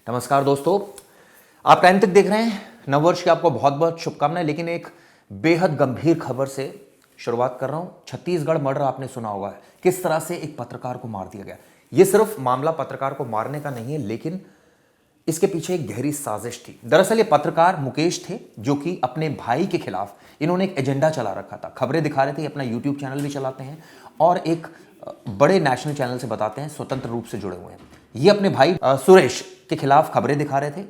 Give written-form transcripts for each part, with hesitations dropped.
नमस्कार दोस्तों, आप टाइम तक देख रहे हैं। नववर्ष की आपको बहुत बहुत शुभकामनाएं। लेकिन एक बेहद गंभीर खबर से शुरुआत कर रहा हूं। छत्तीसगढ़ मर्डर आपने सुना होगा, किस तरह से एक पत्रकार को मार दिया गया। यह सिर्फ मामला पत्रकार को मारने का नहीं है, लेकिन इसके पीछे एक गहरी साजिश थी। दरअसल ये पत्रकार मुकेश थे, जो कि अपने भाई के खिलाफ इन्होंने एक एजेंडा चला रखा था। खबरें दिखा रहे थे, अपना यूट्यूब चैनल भी चलाते हैं और एक बड़े नेशनल चैनल से बताते हैं, स्वतंत्र रूप से जुड़े हुए हैं। ये अपने भाई सुरेश के खिलाफ खबरें दिखा रहे थे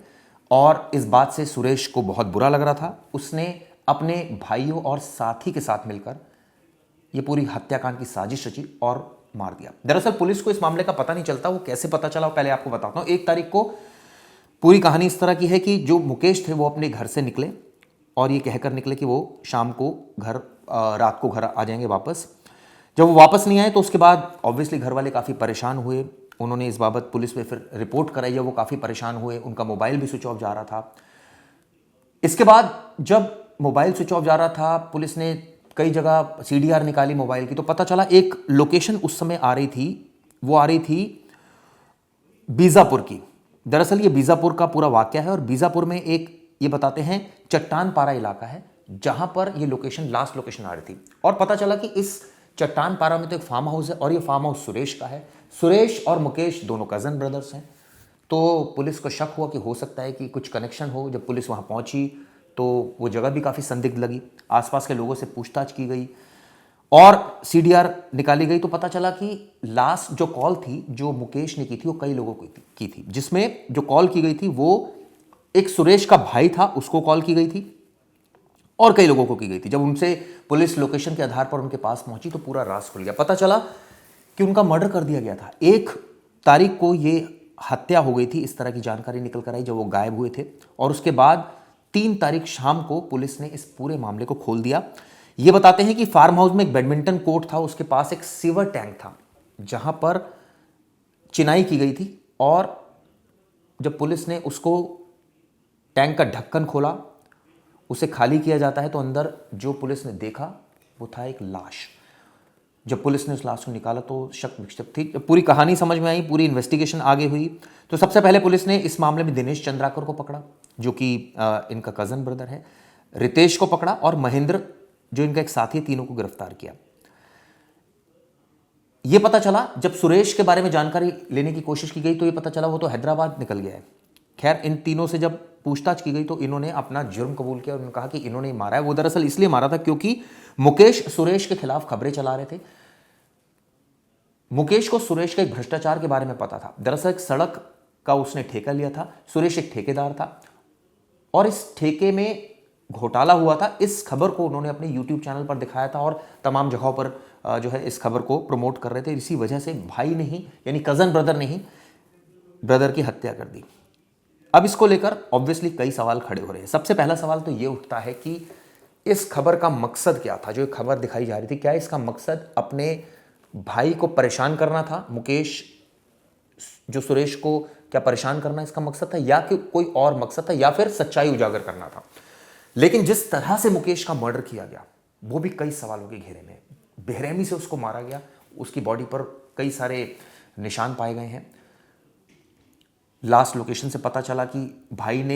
और इस बात से सुरेश को बहुत बुरा लग रहा था। उसने अपने भाइयों और साथी के साथ मिलकर ये पूरी हत्याकांड की साजिश रची और मार दिया। दरअसल पुलिस को इस मामले का पता नहीं चलता। वो कैसे पता चला, पहले आपको बताता हूं। 1 तारीख को पूरी कहानी इस तरह की है कि जो मुकेश थे वो अपने घर से निकले और ये कहकर निकले कि वो शाम को घर रात को घर आ जाएंगे वापस। जब वो वापस नहीं आए तो उसके बाद ऑब्वियसली घर वाले काफ़ी परेशान हुए। उन्होंने इस बाबत पुलिस में फिर रिपोर्ट कराई है। वो काफ़ी परेशान हुए, उनका मोबाइल भी स्विच ऑफ जा रहा था। इसके बाद जब मोबाइल स्विच ऑफ जा रहा था, पुलिस ने कई जगह सीडीआर निकाली मोबाइल की, तो पता चला एक लोकेशन उस समय आ रही थी। वो आ रही थी बीजापुर की। दरअसल ये बीजापुर का पूरा वाकया है और बीजापुर में एक, ये बताते हैं, चट्टान पारा इलाका है जहां पर ये लोकेशन, लास्ट लोकेशन आ रही थी। और पता चला कि इस चट्टान पारा में तो एक फार्म हाउस है और ये फार्म हाउस सुरेश का है। सुरेश और मुकेश दोनों कजन ब्रदर्स हैं। तो पुलिस को शक हुआ कि हो सकता है कि कुछ कनेक्शन हो। जब पुलिस वहां पहुंची तो वो जगह भी काफ़ी संदिग्ध लगी। आसपास के लोगों से पूछताछ की गई और सीडीआर निकाली गई तो पता चला कि लास्ट जो कॉल थी जो मुकेश ने की थी वो कई लोगों को की थी। जिसमें जो कॉल की गई थी वो एक सुरेश का भाई था, उसको कॉल की गई थी और कई लोगों को की गई थी। जब उनसे पुलिस लोकेशन के आधार पर उनके पास पहुंची तो पूरा राज खुल गया। पता चला कि उनका मर्डर कर दिया गया था। 1 तारीख को ये हत्या हो गई थी, इस तरह की जानकारी निकल कर आई जब वो गायब हुए थे। और उसके बाद 3 तारीख शाम को पुलिस ने इस पूरे मामले को खोल दिया। ये बताते हैं कि फार्म हाउस में एक बैडमिंटन कोर्ट था, उसके पास एक सीवर टैंक था जहां पर चिनाई की गई थी। और जब पुलिस ने उसको, टैंक का ढक्कन खोला, उसे खाली किया जाता है तो अंदर जो पुलिस ने देखा वो था एक लाश। जब पुलिस ने उस लाश को निकाला तो शक विक्षेप थी। जब पूरी कहानी समझ में आई, पूरी इन्वेस्टिगेशन आगे हुई, तो सबसे पहले पुलिस ने इस मामले में दिनेश चंद्राकर को पकड़ा, जो कि इनका कजन ब्रदर है। रितेश को पकड़ा और महेंद्र, जो इनका एक साथी, तीनों को गिरफ्तार किया। यह पता चला जब सुरेश के बारे में जानकारी लेने की कोशिश की गई तो यह पता चला वो तो हैदराबाद निकल गया है। खैर, इन तीनों से जब पूछताछ की गई तो इन्होंने अपना जुर्म कबूल किया और उन्होंने कहा कि इन्होंने मारा है। वो दरअसल इसलिए मारा था क्योंकि मुकेश सुरेश के खिलाफ खबरें चला रहे थे। मुकेश को सुरेश के एक भ्रष्टाचार के बारे में पता था। दरअसल एक सड़क का उसने ठेका लिया था। सुरेश एक ठेकेदार था और इस ठेके में घोटाला हुआ था। इस खबर को उन्होंने अपने यूट्यूब चैनल पर दिखाया था और तमाम जगहों पर जो है इस खबर को प्रमोट कर रहे थे। इसी वजह से भाई ने ही, यानी कजन ब्रदर ने ही ब्रदर की हत्या कर दी। अब इसको लेकर ऑब्वियसली कई सवाल खड़े हो रहे हैं। सबसे पहला सवाल तो ये उठता है कि इस खबर का मकसद क्या था। जो खबर दिखाई जा रही थी, क्या इसका मकसद अपने भाई को परेशान करना था, मुकेश जो सुरेश को क्या परेशान करना इसका मकसद था, या कि कोई और मकसद था, या फिर सच्चाई उजागर करना था। लेकिन जिस तरह से मुकेश का मर्डर किया गया वो भी कई सवालों के घेरे में। बेरहमी से उसको मारा गया, उसकी बॉडी पर कई सारे निशान पाए गए हैं। लास्ट लोकेशन से पता चला कि भाई ने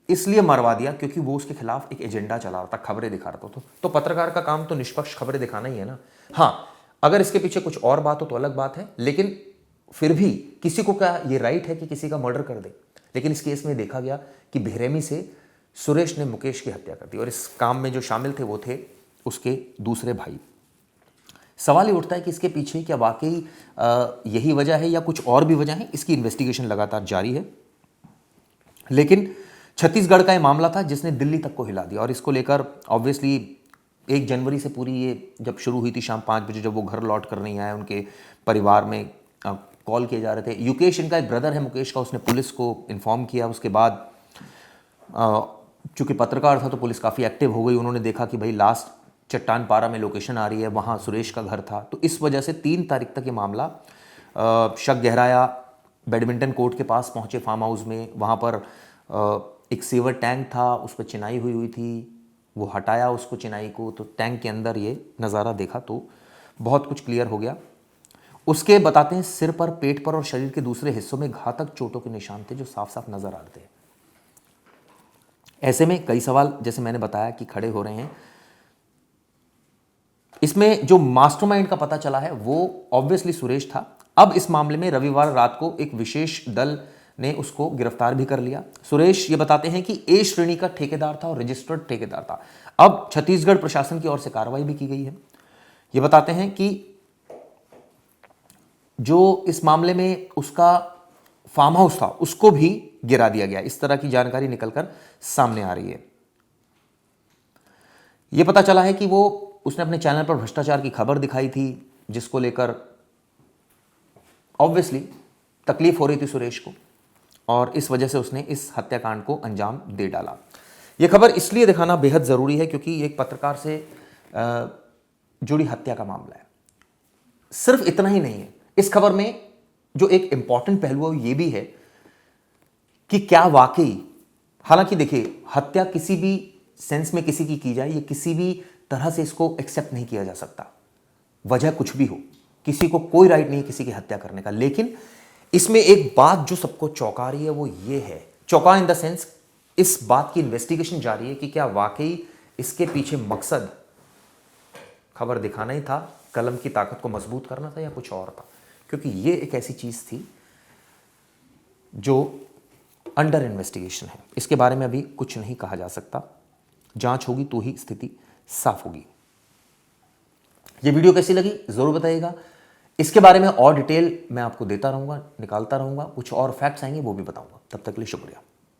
इसलिए मरवा दिया क्योंकि वो उसके खिलाफ एक एजेंडा चला रहा था, खबरें दिखा रहा था। तो पत्रकार का काम तो निष्पक्ष खबरें दिखाना ही है ना। हाँ, अगर इसके पीछे कुछ और बात हो तो अलग बात है, लेकिन फिर भी किसी को क्या ये राइट है कि किसी का मर्डर कर दे। लेकिन इस केस में देखा गया कि बेरहमी से सुरेश ने मुकेश की हत्या कर दी और इस काम में जो शामिल थे वो थे उसके दूसरे भाई। सवाल ये उठता है कि इसके पीछे क्या वाकई यही वजह है या कुछ और भी वजह है। इसकी इन्वेस्टिगेशन लगातार जारी है। लेकिन छत्तीसगढ़ का ये मामला था जिसने दिल्ली तक को हिला दिया और इसको लेकर ऑब्वियसली 1 जनवरी से पूरी ये जब शुरू हुई थी शाम 5 बजे, जब वो घर लौट कर नहीं आए, उनके परिवार में कॉल किए जा रहे थे। युकेश, इनका एक ब्रदर है मुकेश का, उसने पुलिस को इन्फॉर्म किया। उसके बाद चूंकि पत्रकार था तो पुलिस काफ़ी एक्टिव हो गई। उन्होंने देखा कि भाई लास्ट चट्टान पारा में लोकेशन आ रही है, वहाँ सुरेश का घर था। तो इस वजह से 3 तारीख तक ये मामला शक गहराया। बैडमिंटन कोर्ट के पास पहुँचे फार्म हाउस में, वहाँ पर एक सीवर टैंक था, उस पर चिनाई हुई हुई थी। वो हटाया उसको, चिनाई को, तो टैंक के अंदर ये नज़ारा देखा तो बहुत कुछ क्लियर हो गया। उसके बताते हैं सिर पर, पेट पर और शरीर के दूसरे हिस्सों में घातक चोटों के निशान थे जो साफ साफ नजर आ रहे थे। ऐसे में कई सवाल जैसे मैंने बताया कि खड़े हो रहे हैं। इसमें जो मास्टरमाइंड का पता चला है वो ऑब्वियसली सुरेश था। अब इस मामले में रविवार रात को एक विशेष दल ने उसको गिरफ्तार भी कर लिया। सुरेश ये बताते हैं कि ए श्रेणी का ठेकेदार था और रजिस्टर्ड ठेकेदार था। अब छत्तीसगढ़ प्रशासन की ओर से कार्रवाई भी की गई है। ये बताते हैं कि जो इस मामले में उसका फार्म हाउस था उसको भी गिरा दिया गया, इस तरह की जानकारी निकलकर सामने आ रही है। यह पता चला है कि वो उसने अपने चैनल पर भ्रष्टाचार की खबर दिखाई थी जिसको लेकर ऑब्वियसली तकलीफ हो रही थी सुरेश को, और इस वजह से उसने इस हत्याकांड को अंजाम दे डाला। यह खबर इसलिए दिखाना बेहद जरूरी है क्योंकि एक पत्रकार से जुड़ी हत्या का मामला है। सिर्फ इतना ही नहीं है, इस खबर में जो एक इंपॉर्टेंट पहलू है ये भी है कि क्या वाकई, हालांकि देखिए हत्या किसी भी सेंस में किसी की जाए, ये किसी भी तरह से इसको एक्सेप्ट नहीं किया जा सकता, वजह कुछ भी हो, किसी को कोई राइट नहीं है किसी की हत्या करने का। लेकिन इसमें एक बात जो सबको चौंका रही है वो ये है, चौंका इन द सेंस इस बात की इन्वेस्टिगेशन जारी है कि क्या वाकई इसके पीछे मकसद खबर दिखाना ही था, कलम की ताकत को मजबूत करना था, या कुछ और था। क्योंकि ये एक ऐसी चीज थी जो अंडर इन्वेस्टिगेशन है, इसके बारे में अभी कुछ नहीं कहा जा सकता। जांच होगी तो ही स्थिति साफ होगी। ये वीडियो कैसी लगी जरूर बताइएगा। इसके बारे में और डिटेल मैं आपको देता रहूंगा, निकालता रहूंगा, कुछ और फैक्ट्स आएंगे वो भी बताऊंगा। तब तक के लिए शुक्रिया।